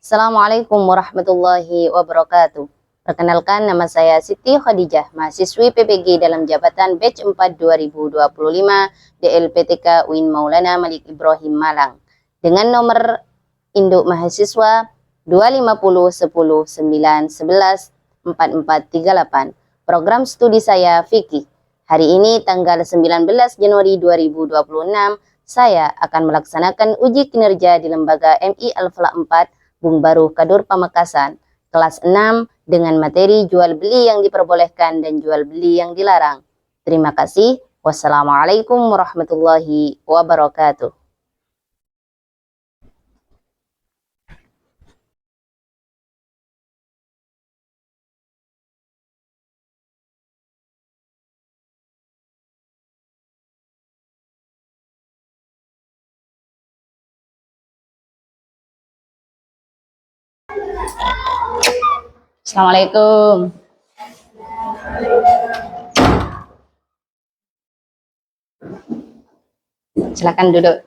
Assalamualaikum warahmatullahi wabarakatuh. Perkenalkan, nama saya Siti Khadijah, mahasiswi PPG dalam jabatan Batch 4 2025 DLPTK UIN Maulana Malik Ibrahim Malang. Dengan nomor induk mahasiswa 250 10 9 11 4438. Program studi saya Fikih. Hari ini tanggal 19 Januari 2026, saya akan melaksanakan uji kinerja di Lembaga MI Al-Falah 4 Bung Baru Kadur Pamekasan, kelas 6 dengan materi jual beli yang diperbolehkan dan jual beli yang dilarang. Terima kasih. Wassalamualaikum warahmatullahi wabarakatuh. Assalamualaikum. Silakan duduk.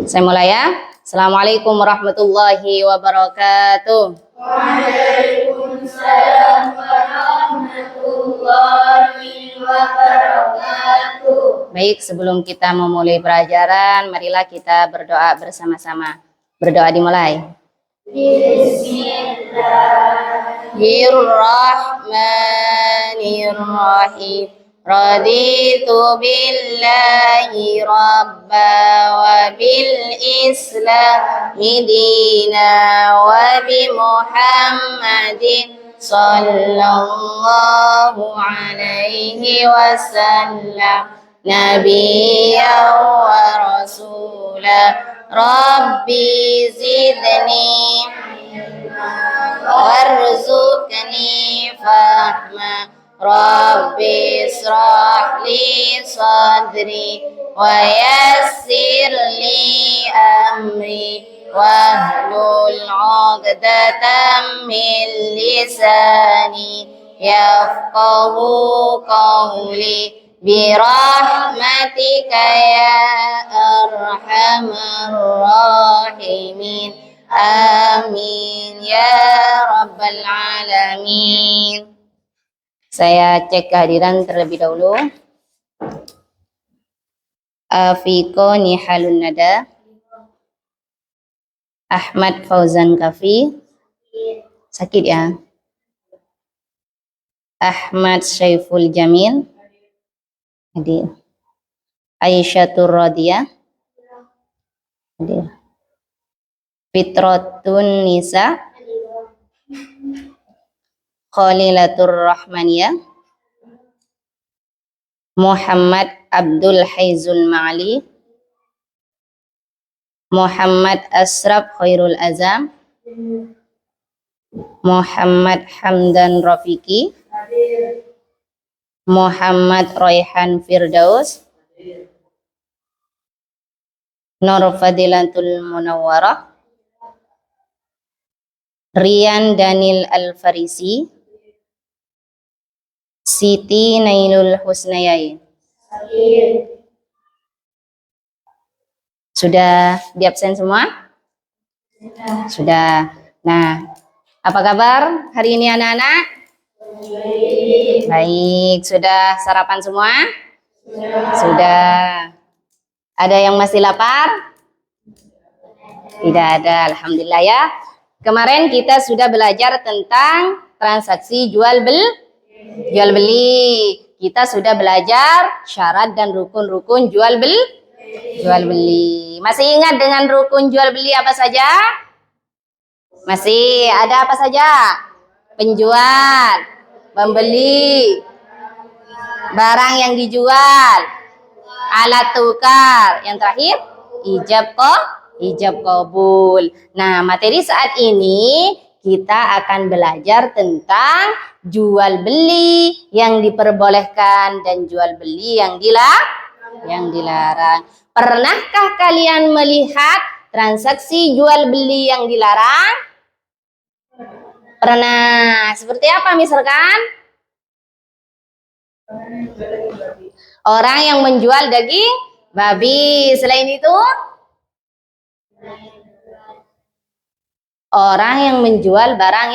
Saya mulai ya. Assalamualaikum warahmatullahi wabarakatuh. Waalaikumsalam warahmatullahi wabarakatuh. Baik, sebelum kita memulai pelajaran, marilah kita berdoa bersama-sama. Berdoa dimulai. Bismillahirrahmanirrahim. Raditu billahi rabba wa bil islami dina wa bi Muhammadin sallallahu alaihi wasallam nabiyyan wa rasulah. Rabbi zidni warzuqni fahma. Rabbi israh li sadri wa yassir li amri wahlul 'uqdatam min lisani yafqahu qawli birahmatika ya arhamar rahimin. Amin ya rabbal alamin. Saya cek kehadiran terlebih dahulu. Afiko Nihalun Nada, Ahmad Fauzan Kafi, sakit ya. Ahmad Syaiful Jamil, hadir. Aisyatur Radiyah, hadir. Fitratun Nisa, Khalilatur Rahmaniyah, Muhammad Abdul Haizul Ma'ali, Muhammad Asraf Khairul Azam, Muhammad Hamdan Rafiqi, Muhammad Royhan Firdaus, Nur Fadilatul Munawwarah, Rian Daniel Al-Farisi, Siti Nailul Husnayai. Sudah di absen semua? Sudah. Nah, apa kabar hari ini anak-anak? Baik. Sudah sarapan semua? Sudah. Ada yang masih lapar? Tidak ada, alhamdulillah ya. Kemarin kita sudah belajar tentang transaksi jual beli. Kita sudah belajar syarat dan rukun-rukun jual beli. Masih ingat dengan rukun jual beli apa saja? Masih ada apa saja? Penjual, pembeli, barang yang dijual, alat tukar, yang terakhir ijab qabul. Nah, materi saat ini kita akan belajar tentang jual beli yang diperbolehkan dan jual beli yang dilarang. Pernahkah kalian melihat transaksi jual beli yang dilarang? Pernah. Seperti apa misalkan? Orang yang menjual daging babi. Selain itu, orang yang menjual barang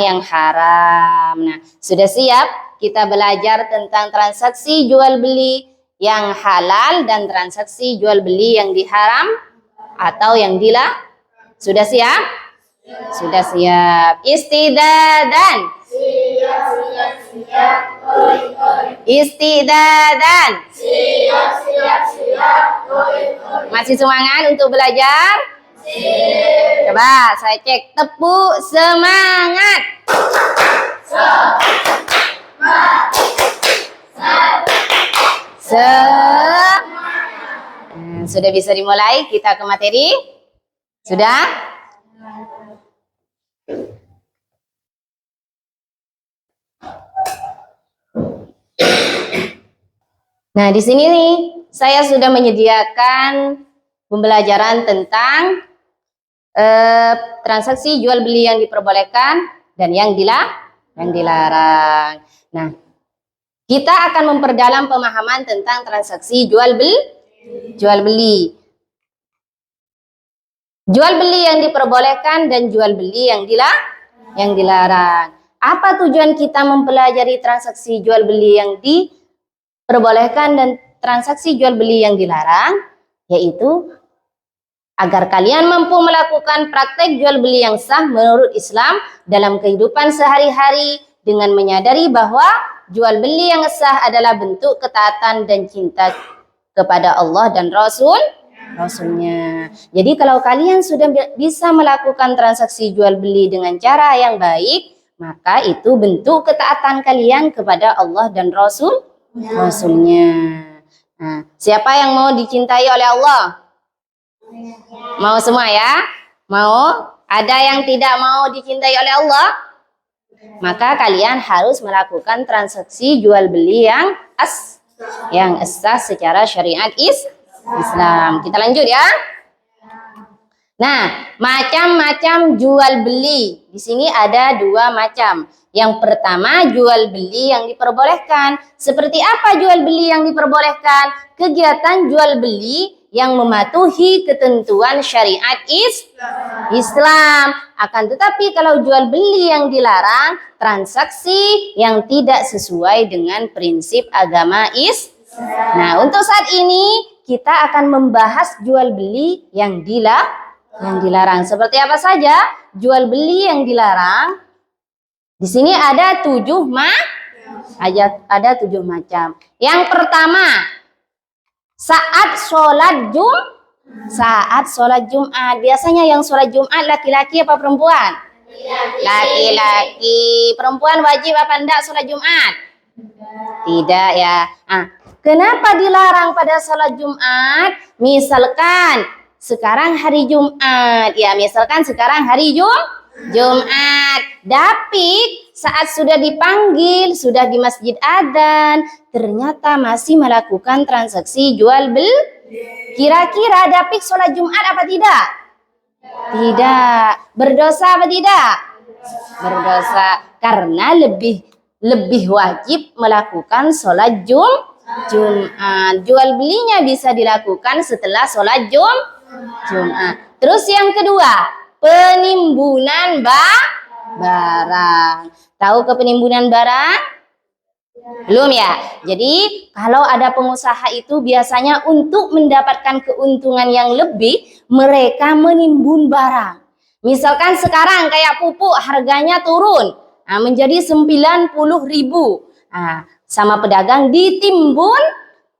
yang haram. Nah, sudah siap kita belajar tentang transaksi jual beli yang halal dan transaksi jual beli yang diharam atau yang dilarang. Sudah siap? Sudah siap. Istidadan. Istidadan. Masih semangat untuk belajar? Coba saya cek, tepuk semangat. Sudah bisa dimulai, kita ke materi? Sudah? Nah, di sini nih saya sudah menyediakan pembelajaran tentang transaksi jual beli yang diperbolehkan dan yang dilarang. Nah, kita akan memperdalam pemahaman tentang transaksi jual beli. Jual beli yang diperbolehkan dan jual beli yang dilarang. Apa tujuan kita mempelajari transaksi jual beli yang diperbolehkan dan transaksi jual beli yang dilarang? Yaitu agar kalian mampu melakukan praktek jual beli yang sah menurut Islam dalam kehidupan sehari-hari dengan menyadari bahwa jual beli yang sah adalah bentuk ketaatan dan cinta kepada Allah dan Rasulnya. Jadi kalau kalian sudah bisa melakukan transaksi jual beli dengan cara yang baik, maka itu bentuk ketaatan kalian kepada Allah dan Rasulnya. Nah, siapa yang mau dicintai oleh Allah? Mau semua ya? Mau? Ada yang tidak mau dicintai oleh Allah? Maka kalian harus melakukan transaksi jual beli yang sah secara syariat Islam. Kita lanjut ya. Nah, macam-macam jual beli. Di sini ada dua macam. Yang pertama, jual beli yang diperbolehkan. Seperti apa jual beli yang diperbolehkan? Kegiatan jual beli yang mematuhi ketentuan syariat Islam. Akan tetapi kalau jual beli yang dilarang, transaksi yang tidak sesuai dengan prinsip agama Nah, untuk saat ini kita akan membahas jual beli yang dilarang. Seperti apa saja jual beli yang dilarang? Di sini ada 7 macam. Yang pertama, saat sholat Jumat. Biasanya yang sholat Jumat laki-laki apa perempuan? Laki-laki. Perempuan wajib apa enggak sholat Jumat? Tidak ya. Kenapa dilarang pada sholat Jumat? Misalkan sekarang hari Jumat. Ya, misalkan sekarang hari Jumat. Tapi saat sudah dipanggil, sudah di masjid adzan, ternyata masih melakukan transaksi jual beli. Kira-kira dapik sholat Jumat apa tidak? Tidak. Berdosa apa tidak? Berdosa. Karena lebih wajib melakukan sholat Jumat. Jual belinya bisa dilakukan setelah sholat Jumat. Terus yang kedua, penimbunan barang. Tahu ke penimbunan barang? Belum ya? Jadi kalau ada pengusaha itu biasanya untuk mendapatkan keuntungan yang lebih, mereka menimbun barang. Misalkan sekarang kayak pupuk harganya turun menjadi 90.000. Sama pedagang ditimbun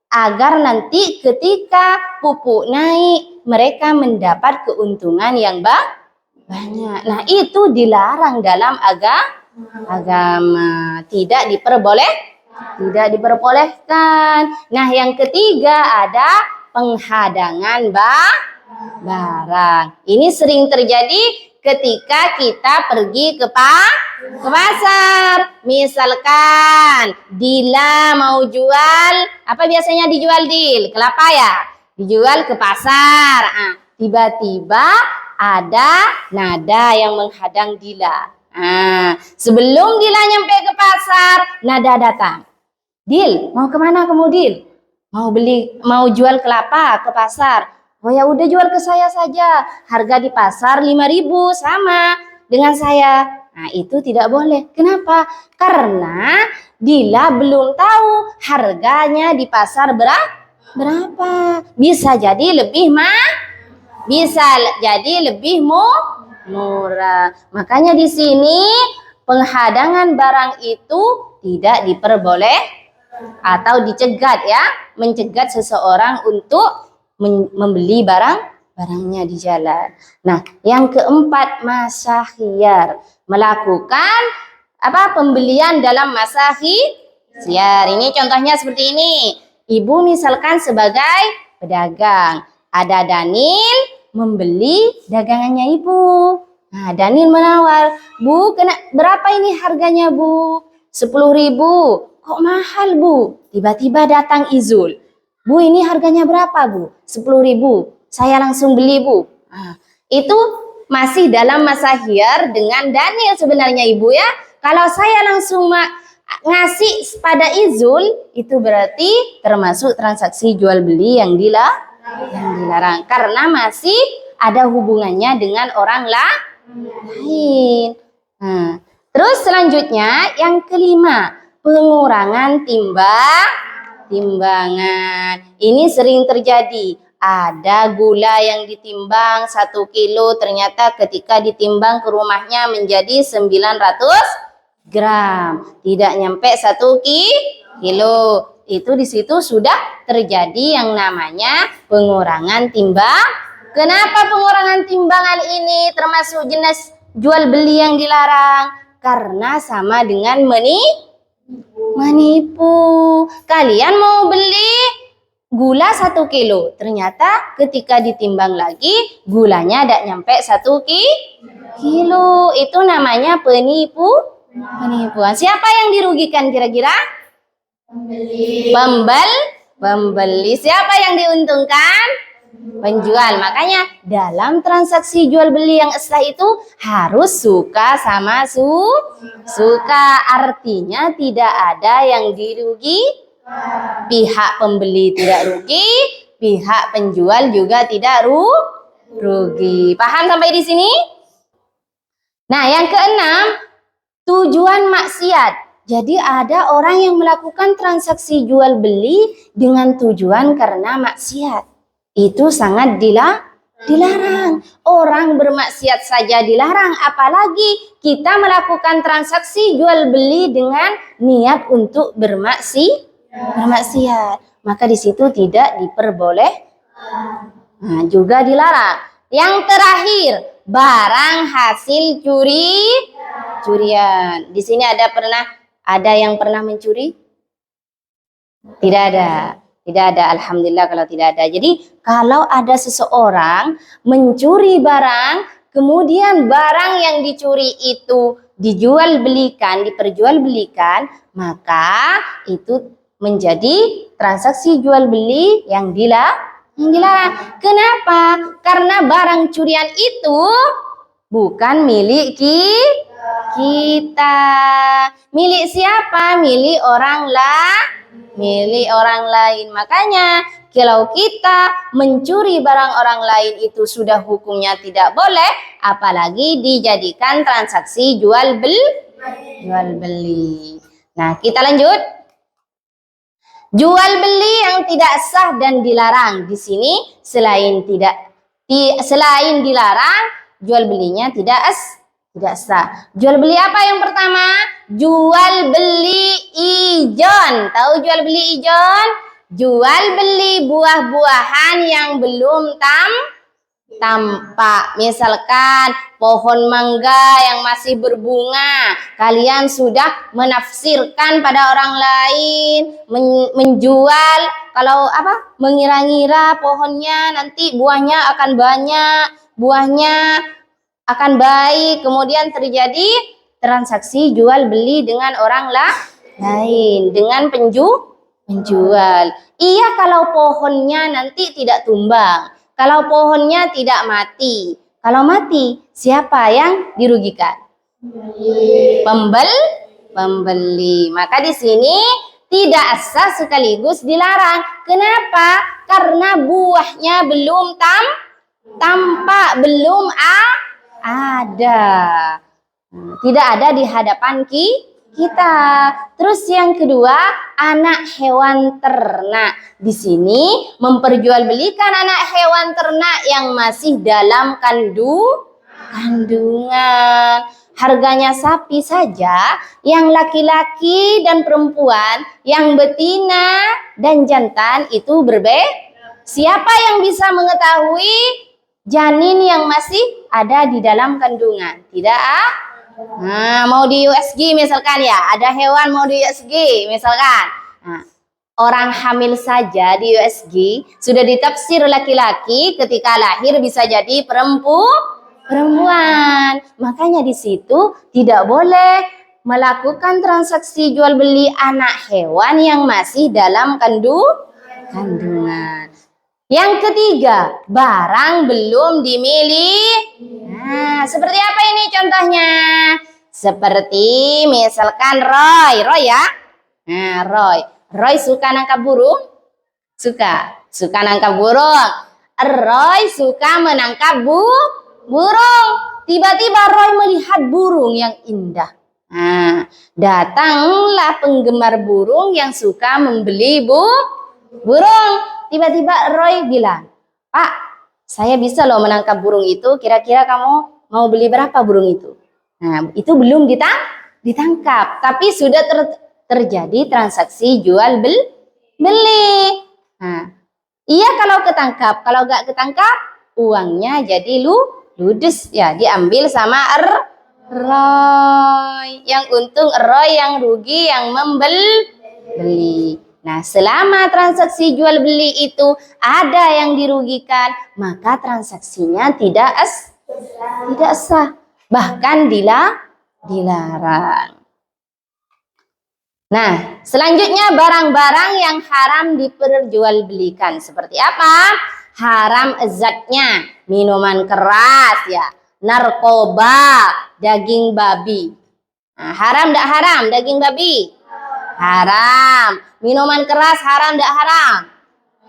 agar nanti ketika pupuk naik mereka mendapat keuntungan yang banyak. Nah, itu dilarang dalam agama. Tidak diperbolehkan. Nah, yang ketiga ada penghadangan barang. Ini sering terjadi ketika kita pergi ke pasar. Misalkan Dila mau jual, apa biasanya dijual Dil? Kelapa ya? Dijual ke pasar. Tiba-tiba ada nada yang menghadang Dila. Sebelum Dila nyampe ke pasar, nada datang. Dil, mau kemana kamu Dil? mau jual kelapa ke pasar. Oh ya udah jual ke saya saja. Harga di pasar 5.000 sama dengan saya. Nah, itu tidak boleh. Kenapa? Karena Dila belum tahu harganya di pasar berapa. Bisa jadi lebih murah. Makanya di sini penghadangan barang itu tidak diperboleh atau dicegat ya, mencegat seseorang untuk membeli barangnya di jalan. Nah, yang keempat masa khiyar, melakukan pembelian dalam masa khiyar. Ini contohnya seperti ini. Ibu misalkan sebagai pedagang, ada Danil membeli dagangannya ibu. Nah, Danil menawar, Bu, berapa ini harganya, Bu? 10.000. Kok mahal, Bu? Tiba-tiba datang Izul. Bu, ini harganya berapa, Bu? 10.000. Saya langsung beli, Bu. Nah, itu masih dalam masa khiyar dengan Danil sebenarnya, Ibu ya. Kalau saya langsung ngasih pada Izul, itu berarti termasuk transaksi jual beli yang dilarang. Karena masih ada hubungannya dengan orang lain. Nah, terus selanjutnya yang kelima, pengurangan timbangan. Ini sering terjadi. Ada gula yang ditimbang 1 kilo, ternyata ketika ditimbang ke rumahnya menjadi 900 gram. Tidak nyampe 1 kilo. Itu di situ sudah terjadi yang namanya pengurangan timbang. Kenapa pengurangan timbangan ini termasuk jenis jual beli yang dilarang? Karena sama dengan menipu. Kalian mau beli gula 1 kilo, ternyata ketika ditimbang lagi gulanya tidak nyampe 1 kilo. Itu namanya penipuan. Siapa yang dirugikan kira-kira? Pembeli. Siapa yang diuntungkan? Penjual. Makanya dalam transaksi jual beli yang sah itu harus suka sama suka. Artinya tidak ada yang dirugi. Pihak pembeli tidak rugi, pihak penjual juga tidak rugi. Paham sampai di sini? Nah, yang keenam, tujuan maksiat. Jadi ada orang yang melakukan transaksi jual beli dengan tujuan karena maksiat. Itu sangat dilarang. Orang bermaksiat saja dilarang, apalagi kita melakukan transaksi jual beli dengan niat untuk bermaksiat. Maka di situ tidak diperboleh. Nah, juga dilarang. Yang terakhir, barang hasil curian. Di sini ada yang pernah mencuri? Tidak ada. Alhamdulillah kalau tidak ada. Jadi kalau ada seseorang mencuri barang, kemudian barang yang dicuri itu diperjualbelikan, maka itu menjadi transaksi jual beli yang dilarang. Kenapa? Karena barang curian itu bukan milik kita. Milik siapa? Milik orang lain. Makanya kalau kita mencuri barang orang lain itu sudah hukumnya tidak boleh, apalagi dijadikan transaksi jual beli. Nah, kita lanjut. Jual beli yang tidak sah dan dilarang. Di sini selain dilarang, jual belinya tidak sah. Jual beli apa yang pertama? Jual beli ijon. Tahu jual beli ijon? Jual beli buah-buahan yang belum tampak. Misalkan pohon mangga yang masih berbunga, kalian sudah menafsirkan pada orang lain, menjual, mengira-ngira pohonnya nanti buahnya akan banyak, buahnya akan baik, kemudian terjadi transaksi jual beli dengan orang lain, dengan penjual. Iya, kalau pohonnya nanti tidak tumbang, kalau pohonnya tidak mati. Kalau mati, siapa yang dirugikan? Pembeli. Maka di sini tidak sah sekaligus dilarang. Kenapa? Karena buahnya belum tampak, belum ada. Tidak ada di hadapan kita. Terus yang kedua, anak hewan ternak. Di sini memperjualbelikan anak hewan ternak yang masih dalam kandungan. Harganya sapi saja yang laki-laki dan perempuan, yang betina dan jantan itu berbeda. Siapa yang bisa mengetahui janin yang masih ada di dalam kandungan? Tidak. Nah, mau di USG misalkan ya, ada hewan mau di USG misalkan. Nah, orang hamil saja di USG sudah ditafsir laki-laki, ketika lahir bisa jadi perempuan. Makanya di situ tidak boleh melakukan transaksi jual beli anak hewan yang masih dalam kandungan. Yang ketiga, barang belum dimiliki. Nah, seperti apa ini contohnya? Seperti misalkan Roy ya. Nah, Roy suka nangkap burung? Suka nangkap burung. Roy suka menangkap burung. Tiba-tiba Roy melihat burung yang indah. Nah, datanglah penggemar burung yang suka membeli burung. Tiba-tiba Roy bilang, "Pak, saya bisa loh menangkap burung itu. Kira-kira kamu mau beli berapa burung itu?" Nah, itu belum ditangkap, tapi sudah terjadi transaksi jual beli. Nah, iya kalau ketangkap, kalau nggak ketangkap, uangnya jadi ludes ya, diambil sama Roy. Yang untung Roy, yang rugi yang membeli. Nah, selama transaksi jual beli itu ada yang dirugikan, maka transaksinya tidak sah, bahkan dilarang. Nah, selanjutnya barang-barang yang haram diperjualbelikan. Seperti apa? Haram zatnya, minuman keras ya, narkoba, daging babi. Nah, haram tidak haram daging babi? Haram. Minuman keras haram tidak haram?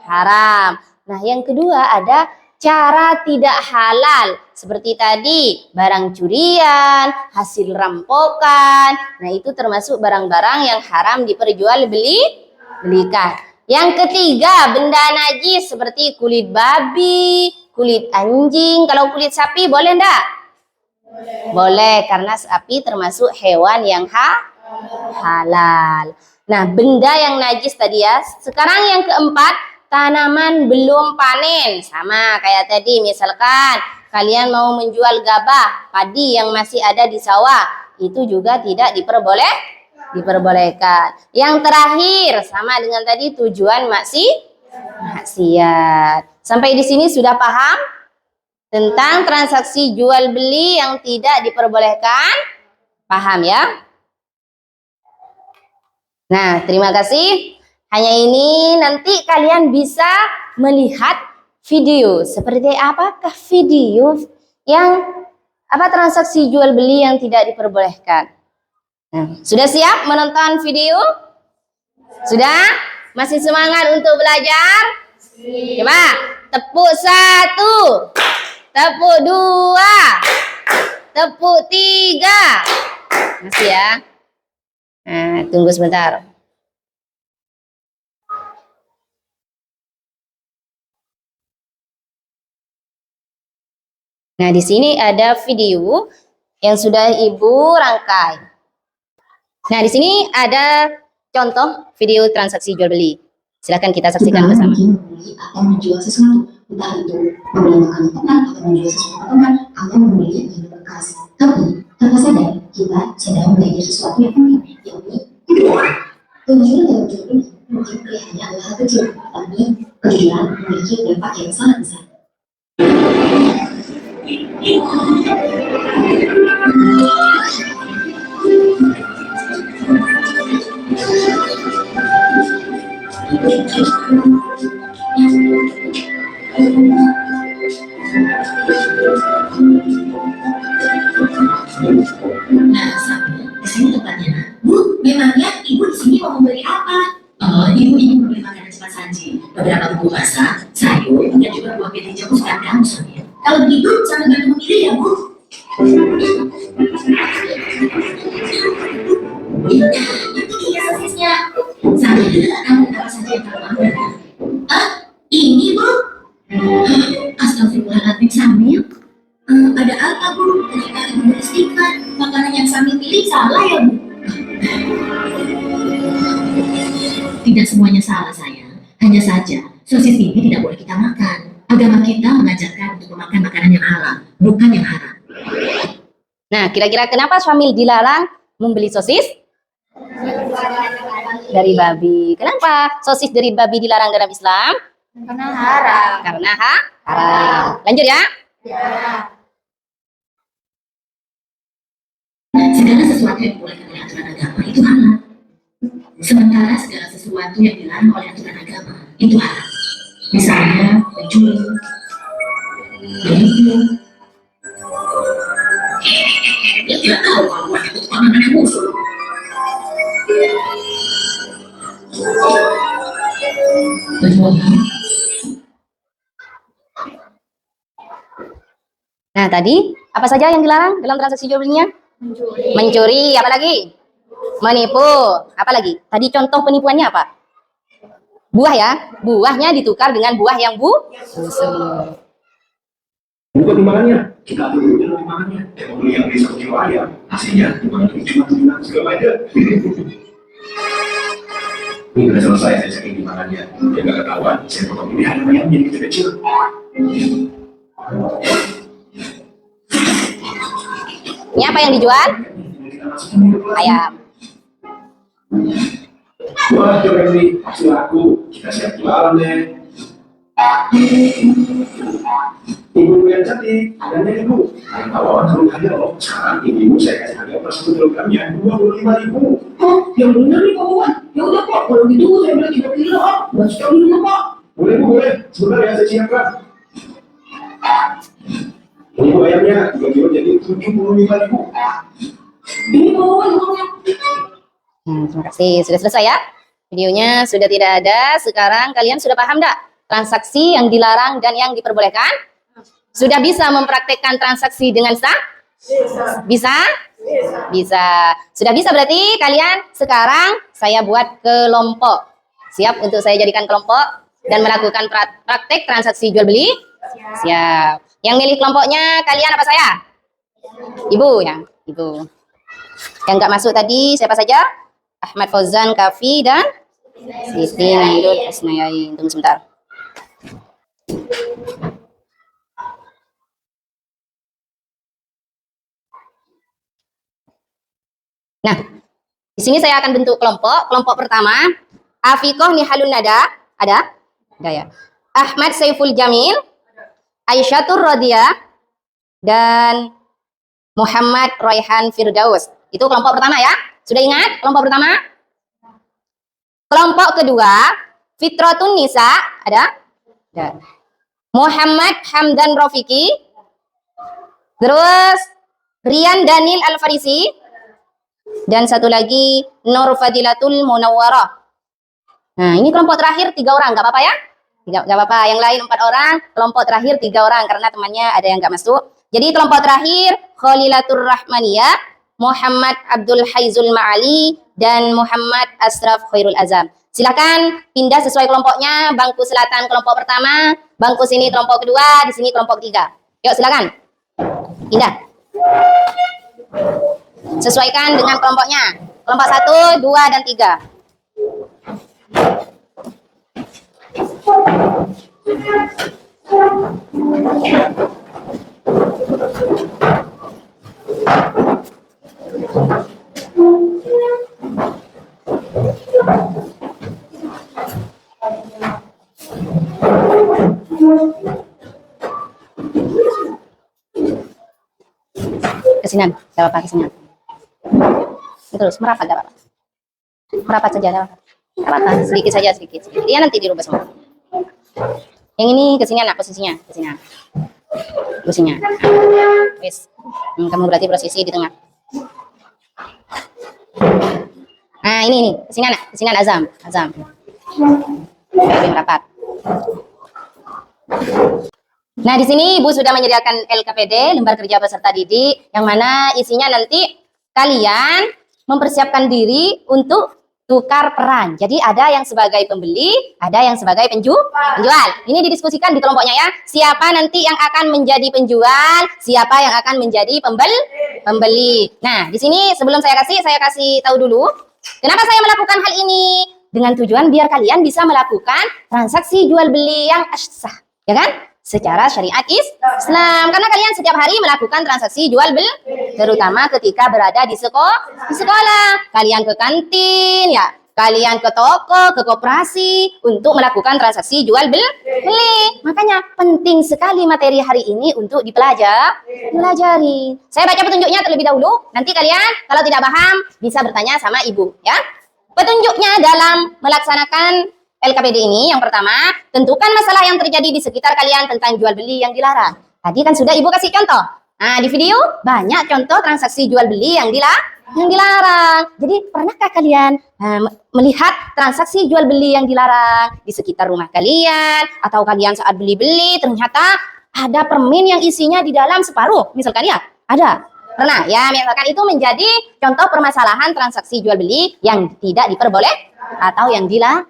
Haram. Nah, yang kedua ada cara tidak halal. Seperti tadi, barang curian, hasil rampokan. Nah, itu termasuk barang-barang yang haram diperjualbelikan. Yang ketiga, benda najis seperti kulit babi, kulit anjing. Kalau kulit sapi boleh enggak? Boleh, karena sapi termasuk hewan yang halal. Nah, benda yang najis tadi ya. Sekarang yang keempat, tanaman belum panen. Sama kayak tadi, misalkan kalian mau menjual gabah, padi yang masih ada di sawah, itu juga tidak diperbolehkan. Yang terakhir, sama dengan tadi, tujuan maksiat. Sampai di sini sudah paham tentang transaksi jual beli yang tidak diperbolehkan? Paham ya? Nah, terima kasih. Hanya ini nanti kalian bisa melihat video. Seperti apakah video yang transaksi jual beli yang tidak diperbolehkan. Nah, sudah siap menonton video? Sudah? Masih semangat untuk belajar? Coba tepuk 1, tepuk 2, tepuk 3. Masih ya? Nah, tunggu sebentar. Nah, di sini ada video yang sudah Ibu rangkai. Nah, di sini ada contoh video transaksi jual beli. Silakan kita saksikan bersama. Atau menjual sesuatu, entah itu membelanjakan teman atau menjual sesuatu teman atau membeli barang bekas. Tapi tanpa sadar kita sedang belajar sesuatu yang penting, yakni penjualan dalam jual beli mungkin kelihatannya adalah hal kecil, tapi penjualan memiliki dampak yang sangat besar. Nah, sampai di sini tempatnya. Bu, memangnya Ibu di sini mau membeli apa? Ibu ingin membeli makanan cepat saji, beberapa bumbu basah, sayur, dan juga buah peti hijau kesukaan kamu, Sonia. Kalau begitu, saya bantu memilih ya, Bu. Ini dia sosisnya. Sambil kamu apa saja yang kamu ambil. Ini, Bu. Astagfirullahaladzim, Samil. Ada apa, Bu? Ketika Ibu beristighfar, makanan yang Samil pilih salah ya, Bu? Tidak semuanya salah, sayang. Hanya saja, sosis ini tidak boleh kita makan. Agama kita mengajarkan untuk memakan makanan yang halal, bukan yang haram. Nah, kira-kira kenapa Syamil dilarang membeli sosis? Dari babi. Kenapa sosis dari babi dilarang dalam Islam? Karena haram. Karena haram. Lanjut ya. Segala sesuatu yang dibolehkan oleh aturan agama itu halal. Sementara segala sesuatu yang dilarang oleh aturan agama itu haram. Misalnya mencuri, menipu. Dia tidak tahu kalau itu panganan yang musuh. Nah, tadi apa saja yang dilarang dalam transaksi jual belinya? Mencuri, apa lagi? Menipu, apa lagi? Tadi contoh penipuannya apa? Buah ya, buahnya ditukar dengan buah yang busuk. Bukan timbangannya, kita atur dulu timbangannya. Yang beli yang beli 1 kilo ayam, hasilnya timbangannya cuma 700 gram aja. Ini udah selesai, saya cekin timbangannya. Dia nggak ketahuan, saya potong ini ayamnya jadi kecil-kecil. Ini apa yang dijual? Ayam. Wah, coba ini hasil laku, kita siap jualan deh. Ibu yang cantik, harganya ibu. Ayam tawaran dulu harga loh. Sekarang ibu saya kasih harga per 1 kilogramnya 25.000. Oh, yang benar nih kawan. Ya udah Pak, kalau gitu saya beli 3 kilo. Buat sekali dulu Pak. Boleh bu, boleh. Sebentar ya, saya siapkan. Ini bu ayamnya 3 kilo jadi 75.000. Ini kawan uangnya. Terima kasih. Sudah selesai ya? Videonya sudah tidak ada. Sekarang kalian sudah paham enggak? Transaksi yang dilarang dan yang diperbolehkan? Sudah bisa mempraktekkan transaksi dengan sah? Bisa? Bisa. Sudah bisa berarti kalian sekarang saya buat kelompok. Siap untuk saya jadikan kelompok dan melakukan praktek transaksi jual beli? Siap. Yang milih kelompoknya kalian apa saya? Ibu ya, Ibu. Yang nggak masuk tadi siapa saja? Ahmad Fauzan Kafi dan Siti Nandul Asnayai. Tunggu sebentar. Nah, di sini saya akan bentuk kelompok. Kelompok pertama, Afiqoh Nihalun Nada, ada? Ada ya. Ahmad Saiful Jamil, Aisyah Radiyah, dan Muhammad Royhan Firdaus. Itu kelompok pertama ya. Sudah ingat kelompok pertama? Kelompok kedua, Fitratun Nisa, ada? Ada. Muhammad Hamdan Rofiki. Terus Rian Daniel Al-Farisi. Dan satu lagi Nur Fadilatul Munawwarah. Nah, ini kelompok terakhir 3 orang, nggak apa-apa ya? Nggak apa-apa. Yang lain 4 orang, kelompok terakhir 3 orang karena temannya ada yang nggak masuk. Jadi kelompok terakhir Khalilatur Rahmaniyah, Muhammad Abdul Haizul Ma'ali, dan Muhammad Asraf Khairul Azam. Silakan pindah sesuai kelompoknya. Bangku selatan kelompok pertama, bangku sini kelompok kedua, di sini kelompok ketiga. Yuk silakan pindah. Sesuaikan dengan kelompoknya. Kelompok 1, 2, dan 3. Kesinan, gak apa-apa, kesinan. Terus merapat, gak apa-apa. Merapat saja, gak apa-apa. Gak apa-apa, sedikit saja, sedikit. Dia nanti dirubah semua. Yang ini kesini anak posisinya, kesini. Posisinya. Wis. Kamu berarti posisi di tengah. Nah, ini, kesini anak Azam. Lebih rapat. Nah, di sini Ibu sudah menyediakan LKPD, lembar kerja peserta didik, yang mana isinya nanti kalian mempersiapkan diri untuk tukar peran. Jadi ada yang sebagai pembeli, ada yang sebagai penjual. Ini didiskusikan di kelompoknya ya. Siapa nanti yang akan menjadi penjual, siapa yang akan menjadi pembeli. Nah, di sini sebelum saya kasih tahu dulu kenapa saya melakukan hal ini. Dengan tujuan biar kalian bisa melakukan transaksi jual beli yang sah, ya kan? Secara syariat Islam. Karena kalian setiap hari melakukan transaksi jual beli, terutama ketika berada di sekolah. Kalian ke kantin, ya. Kalian ke toko, ke koperasi untuk melakukan transaksi jual beli. Makanya penting sekali materi hari ini untuk dipelajari. Saya baca petunjuknya terlebih dahulu. Nanti kalian kalau tidak paham bisa bertanya sama ibu, ya. Petunjuknya dalam melaksanakan LKPD ini, yang pertama, tentukan masalah yang terjadi di sekitar kalian tentang jual beli yang dilarang. Tadi kan sudah Ibu kasih contoh. Nah, di video banyak contoh transaksi jual beli yang dilarang. Jadi, pernahkah kalian melihat transaksi jual beli yang dilarang di sekitar rumah kalian? Atau kalian saat beli-beli ternyata ada permen yang isinya di dalam separuh, misalkan ya? Ada. Pernah ya, misalkan itu menjadi contoh permasalahan transaksi jual beli yang tidak diperbolehkan atau yang dilarang.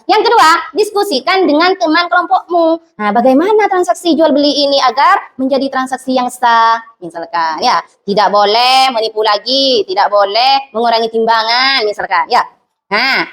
Yang kedua, diskusikan dengan teman kelompokmu. Nah, bagaimana transaksi jual beli ini agar menjadi transaksi yang sah? Misalkan ya, tidak boleh menipu lagi, tidak boleh mengurangi timbangan, misalkan ya. Nah,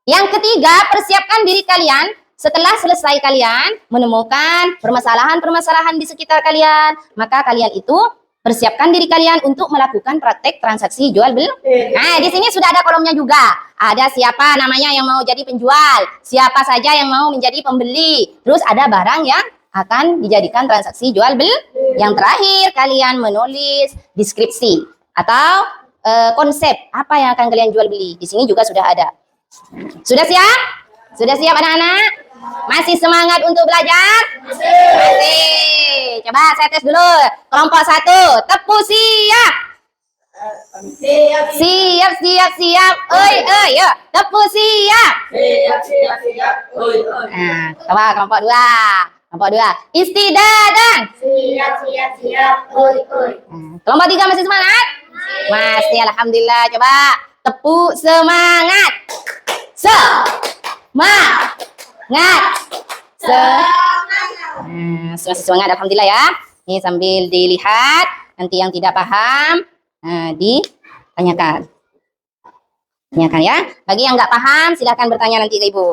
yang ketiga, persiapkan diri kalian setelah selesai kalian menemukan permasalahan-permasalahan di sekitar kalian, maka kalian itu persiapkan diri kalian untuk melakukan praktek transaksi jual beli. Nah, di sini sudah ada kolomnya juga. Ada siapa namanya yang mau jadi penjual, siapa saja yang mau menjadi pembeli. Terus ada barang yang akan dijadikan transaksi jual beli. Yang terakhir, kalian menulis deskripsi atau konsep apa yang akan kalian jual beli. Di sini juga sudah ada. Sudah siap? Sudah siap anak-anak? Masih semangat untuk belajar? Masih. Coba saya tes dulu. Kelompok 1, tepuk siap. Siap. Oi. Yuk, tepuk siap. Siap. Oi. Nah, coba kelompok 2. Kelompok 2, istidadan. Siap. Oi. Kelompok 3 masih semangat? Masih, alhamdulillah. Coba tepuk semangat. Masih semangat, alhamdulillah ya. Ini sambil dilihat, nanti yang tidak paham ditanyakan. Tanyakan ya. Bagi yang nggak paham, silakan bertanya nanti ke Ibu.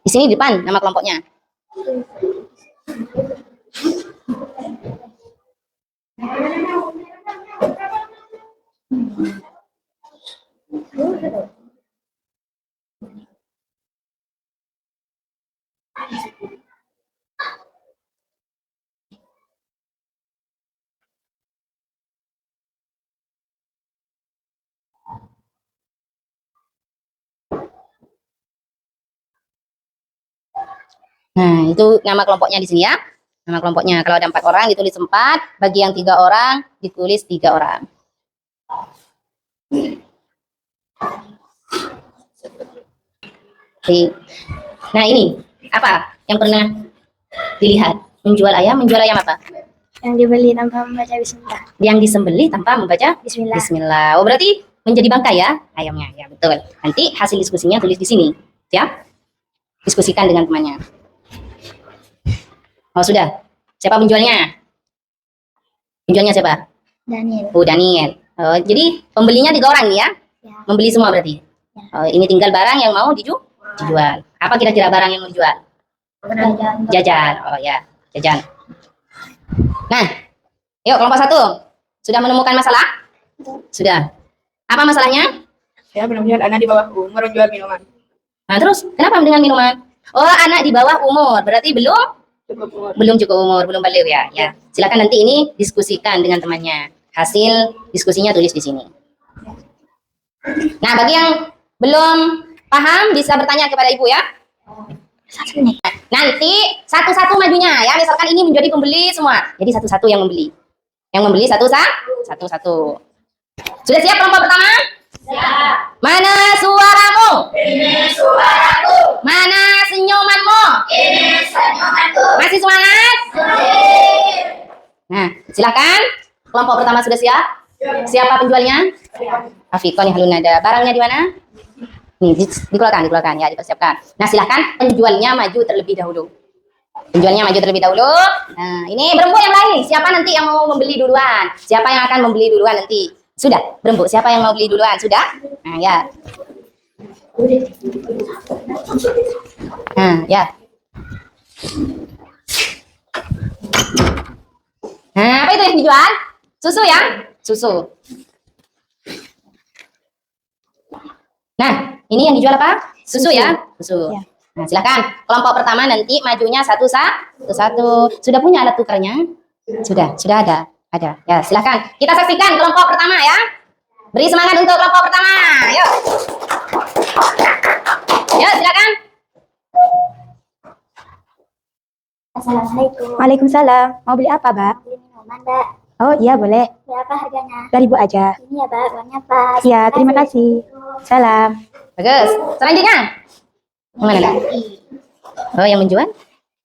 Di sini di depan nama kelompoknya. Nah, itu nama kelompoknya di sini ya. Nama kelompoknya. Kalau ada 4 orang ditulis 4, bagi yang 3 orang ditulis 3 orang. Nah, ini apa yang pernah dilihat? Menjual ayam apa? Yang dibeli tanpa membaca bismillah. Yang disembelih tanpa membaca bismillah. Oh, berarti menjadi bangkai ya ayamnya. Ya, betul. Nanti hasil diskusinya tulis di sini. Siap? Diskusikan dengan temannya. Oh, sudah. Siapa penjualnya? Penjualnya siapa? Daniel. Oh, Daniel. Oh, jadi pembelinya 3 orang nih ya? Ya. Membeli semua berarti? Ya. Oh, ini tinggal barang yang mau dijual. Apa kira-kira barang yang mau dijual? Jajan. Oh ya, jajan. Nah, yuk kelompok 1. Sudah menemukan masalah? Sudah. Apa masalahnya? Saya pernah melihat anak di bawah umur menjual minuman. Nah, terus kenapa dengan minuman? Oh, anak di bawah umur. Berarti belum cukup umur, belum balik ya. Ya. Silakan nanti ini diskusikan dengan temannya. Hasil diskusinya tulis di sini. Nah, bagi yang belum paham bisa bertanya kepada Ibu ya. Nanti satu-satu majunya ya. Misalkan ini menjadi pembeli semua. Jadi satu-satu yang membeli. Yang membeli satu-satu. Sudah siap kelompok pertama? Siap. Mana suaramu? Ini suaraku. Mana senyumanmu? Ini senyumanku. Masih semangat? Nah, silakan. Kelompok pertama sudah siap? Siapa penjualnya? Afikon Halunada. Barangnya di mana? Nih, dikeluarkan ya, dipersiapkan. Nah, silakan penjualnya maju terlebih dahulu. Penjualnya maju terlebih dahulu. Nah, ini berembuk yang lain. Siapa nanti yang mau membeli duluan? Siapa yang akan membeli duluan nanti? Sudah, berembuk. Siapa yang mau beli duluan? Sudah? Nah, ya. Nah, ya. Nah, apa itu yang dijual? Susu ya? Susu. Nah, ini yang dijual apa? Susu ya? Susu. Ya. Nah, silakan. Kelompok pertama nanti majunya satu-satu. Sudah punya alat tukarnya? Sudah ada. Ada. Ya, silakan. Kita saksikan kelompok pertama ya. Beri semangat untuk kelompok pertama. Yuk. Yuk, silakan. Assalamualaikum. Waalaikumsalam. Mau beli apa, Mbak? Beli minuman, Mbak. Oh iya, boleh. Berapa harganya? 2.000 aja. Ini ya, Mbak. Uangnya pas. Iya, terima kasih. Salam. Bagus. Selanjutnya. Mana, Mbak? Oh, yang menjual?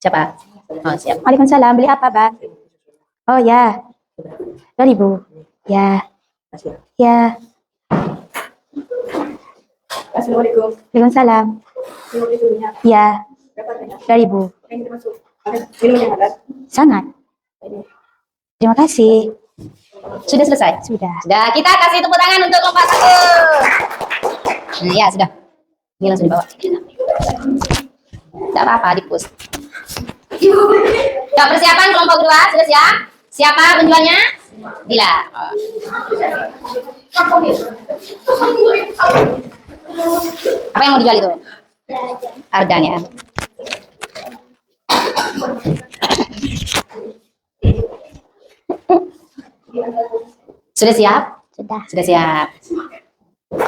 Siapa? Oh, siap. Waalaikumsalam. Beli apa, Mbak? Oh ya. 2.000. Ya. Ya. Assalamualaikum. Waalaikumsalam. Minum dulunya. Ya. Berapa harganya? 2.000. Yang dimasuk. Minumnya halal. Sangat. Terima kasih. Sudah selesai? Sudah. Sudah, kita kasih tepuk tangan untuk kelompok satu. Nah, ya, sudah. Ini langsung dibawa. Tidak apa-apa, dipus. Ya, persiapan kelompok kedua, sudah siap? Siapa penjualnya? Dila. Oh. Apa yang mau dijual itu? Ardan ya. Sudah siap? Sudah. Sudah siap.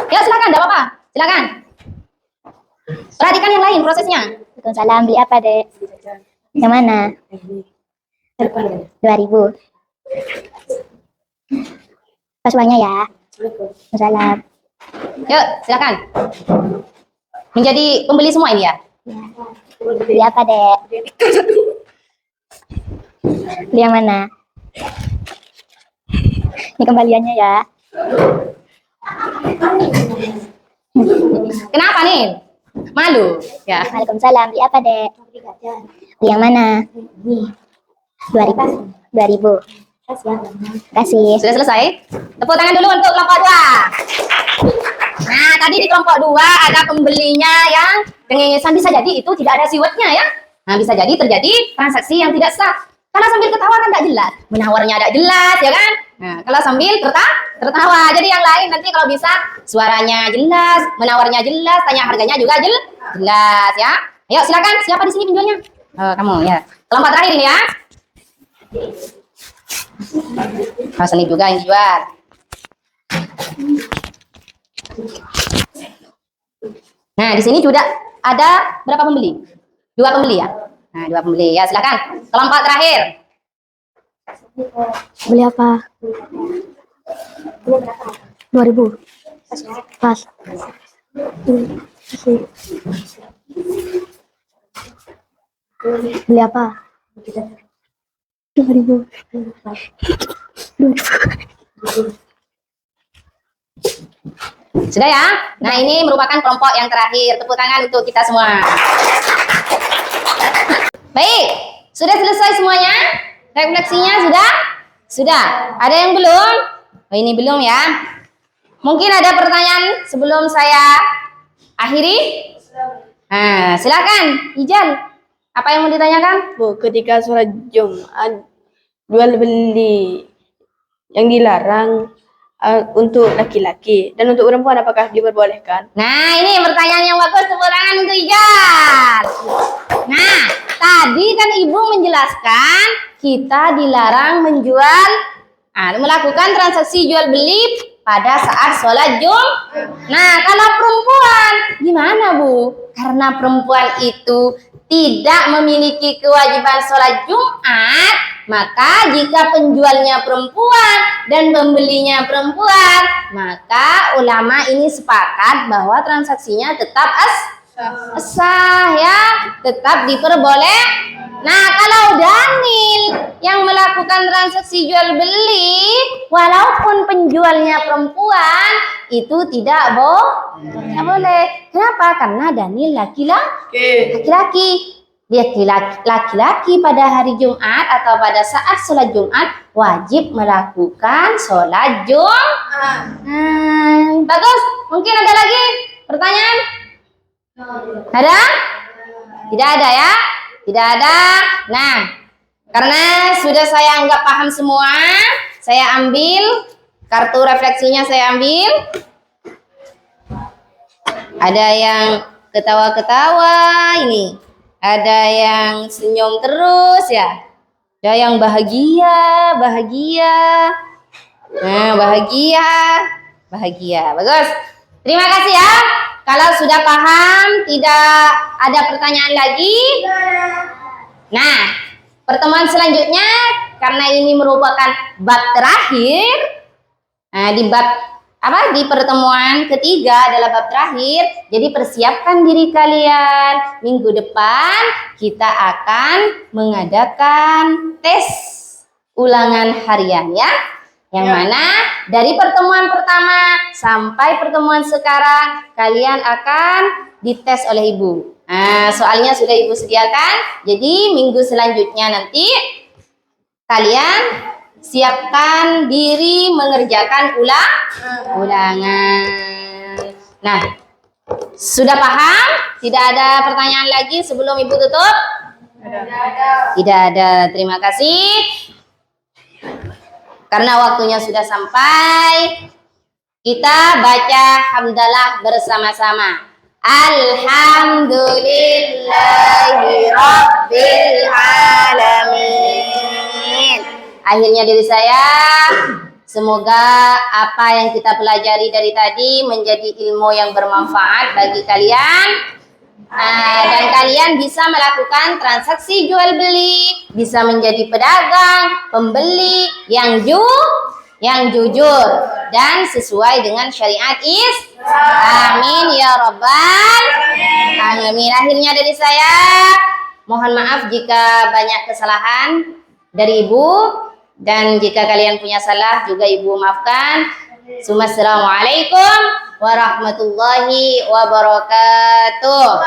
Ya, silakan, tidak apa-apa. Silakan. Perhatikan yang lain prosesnya. Waalaikumsalam. Beli apa, Dek? Yang mana? 2.000. Pas uangnya ya. Waalaikumsalam. Yuk, silakan. Menjadi pembeli semua ini ya. Beli apa, Dek? Beli yang mana? Ini kembaliannya ya. Kenapa nih? Malu? Ya. Waalaikumsalam. Beli apa, Dek? Beli yang mana? 2.000. 2.000. Kasih. Sudah selesai? Tepuk tangan dulu untuk kelompok 2. Nah, tadi di kelompok 2 ada pembelinya yang dengesan, bisa jadi itu tidak ada siwetnya ya. Nah, bisa jadi terjadi transaksi yang tidak sah. Kalau sambil ketawa kan tidak jelas, menawarnya tidak jelas ya kan. Nah, kalau sambil tertawa, jadi yang lain nanti kalau bisa suaranya jelas, menawarnya jelas, tanya harganya juga jelas ya. Ayo silakan, siapa di sini penjualnya? Oh, kamu ya. Kelompok terakhir ini ya. Oh, seni juga yang dijual. Nah, di sini juga ada berapa pembeli? 2 pembeli ya. Nah, 2 pembeli ya, silakan. Kelompok terakhir. Beli apa? 2.000. Pas. Beli apa? 2.000. Sudah ya? Nah, ini merupakan kelompok yang terakhir. Tepuk tangan untuk kita semua. Baik, sudah selesai semuanya? Refleksinya sudah? Sudah. Ada yang belum? Oh, ini belum ya. Mungkin ada pertanyaan sebelum saya akhiri? Nah, silakan, Ijal. Apa yang mau ditanyakan? Bu, ketika sholat Jumat jual beli yang dilarang untuk laki-laki dan untuk perempuan apakah diperbolehkan? Nah, ini pertanyaan yang bagus. Tepuk tangan untuk Ijal. Nah, tadi kan Ibu menjelaskan kita dilarang menjual, melakukan transaksi jual beli pada saat sholat Jumat. Nah, kalau perempuan gimana Bu? Karena perempuan itu tidak memiliki kewajiban sholat Jumat, maka jika penjualnya perempuan dan pembelinya perempuan, maka ulama ini sepakat bahwa transaksinya tetap sah ya, tetap diperboleh. Nah, kalau Daniel yang melakukan transaksi jual beli, walaupun penjualnya perempuan, itu tidak boleh. Kenapa? Karena Daniel laki-laki. Dia laki-laki pada hari Jumat atau pada saat sholat Jumat wajib melakukan sholat Jumat. Bagus. Mungkin ada lagi pertanyaan? Ada? Tidak ada ya? Tidak ada. Nah, karena sudah saya anggap paham semua, saya ambil kartu refleksinya, saya ambil. Ada yang ketawa-ketawa ini, ada yang senyum terus ya, ada yang bahagia. Nah, bahagia. Bagus. Terima kasih ya. Kalau sudah paham, tidak ada pertanyaan lagi. Nah, pertemuan selanjutnya, karena ini merupakan bab terakhir, nah, di pertemuan ketiga adalah bab terakhir. Jadi persiapkan diri kalian. Minggu depan kita akan mengadakan tes ulangan harian ya. Yang mana dari pertemuan pertama sampai pertemuan sekarang kalian akan dites oleh ibu. Nah, soalnya sudah ibu sediakan. Jadi minggu selanjutnya nanti kalian siapkan diri mengerjakan ulangan. Nah, sudah paham? Tidak ada pertanyaan lagi sebelum ibu tutup? Tidak ada. Terima kasih. Karena waktunya sudah sampai, kita baca hamdalah bersama-sama. Alhamdulillahi Rabbil Alamin. Akhirnya dari saya, semoga apa yang kita pelajari dari tadi menjadi ilmu yang bermanfaat bagi kalian. Dan kalian bisa melakukan transaksi jual beli, bisa menjadi pedagang, pembeli yang jujur dan sesuai dengan syariat Amin ya rabbal alamin. Akhirnya dari saya, mohon maaf jika banyak kesalahan dari ibu, dan jika kalian punya salah juga ibu maafkan. Assalamualaikum warahmatullahi wabarakatuh.